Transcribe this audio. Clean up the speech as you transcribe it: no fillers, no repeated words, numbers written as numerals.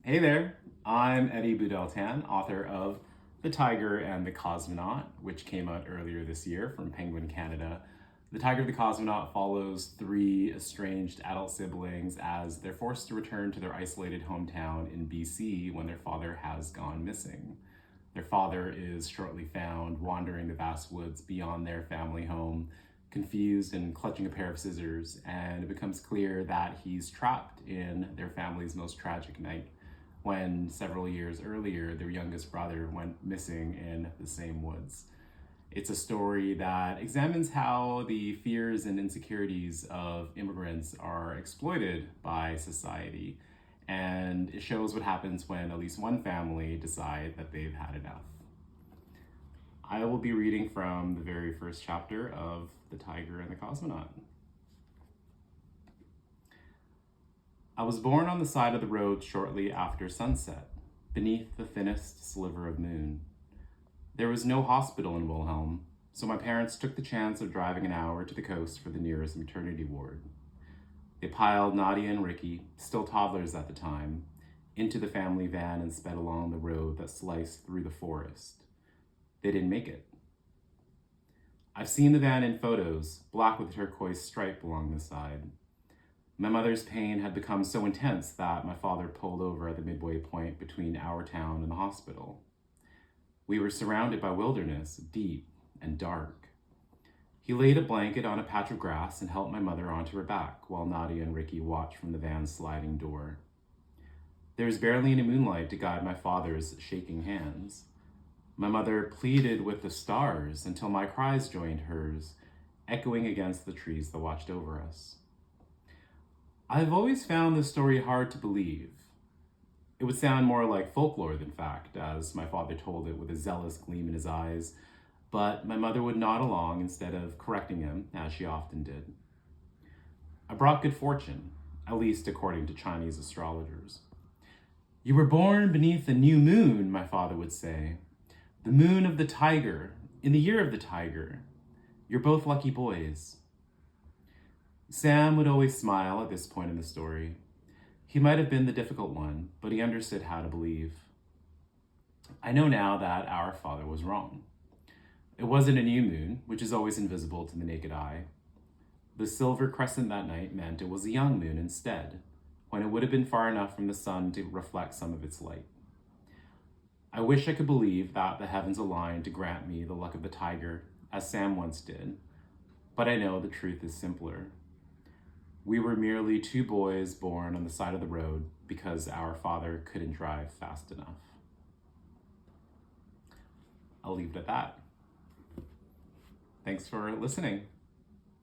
Hey there, I'm Eddy Boudel, author of The Tiger and the Cosmonaut, which came out earlier this year from Penguin Canada. The Tiger and the Cosmonaut follows three estranged adult siblings as they're forced to return to their isolated hometown in BC when their father has gone missing. Their father is shortly found wandering the vast woods beyond their family home, confused and clutching a pair of scissors, and it becomes clear that he's trapped in their family's most tragic night when several years earlier their youngest brother went missing in the same woods. It's a story that examines how the fears and insecurities of immigrants are exploited by society, and it shows what happens when at least one family decide that they've had enough. I will be reading from the very first chapter of The Tiger and the Cosmonaut. I was born on the side of the road shortly after sunset, beneath the thinnest sliver of moon. There was no hospital in Wilhelm, so my parents took the chance of driving an hour to the coast for the nearest maternity ward. They piled Nadia and Ricky, still toddlers at the time, into the family van and sped along the road that sliced through the forest. They didn't make it. I've seen the van in photos, black with a turquoise stripe along the side. My mother's pain had become so intense that my father pulled over at the midway point between our town and the hospital. We were surrounded by wilderness, deep and dark. He laid a blanket on a patch of grass and helped my mother onto her back while Nadia and Ricky watched from the van's sliding door. There was barely any moonlight to guide my father's shaking hands. My mother pleaded with the stars until my cries joined hers, echoing against the trees that watched over us. I've always found this story hard to believe. It would sound more like folklore than fact, as my father told it with a zealous gleam in his eyes, but my mother would nod along instead of correcting him, as she often did. I brought good fortune, at least according to Chinese astrologers. You were born beneath a new moon, my father would say. The moon of the tiger, in the year of the tiger. You're both lucky boys. Sam would always smile at this point in the story. He might have been the difficult one, but he understood how to believe. I know now that our father was wrong. It wasn't a new moon, which is always invisible to the naked eye. The silver crescent that night meant it was a young moon instead, when it would have been far enough from the sun to reflect some of its light. I wish I could believe that the heavens aligned to grant me the luck of the tiger, as Sam once did, but I know the truth is simpler. We were merely two boys born on the side of the road because our father couldn't drive fast enough. I'll leave it at that. Thanks for listening.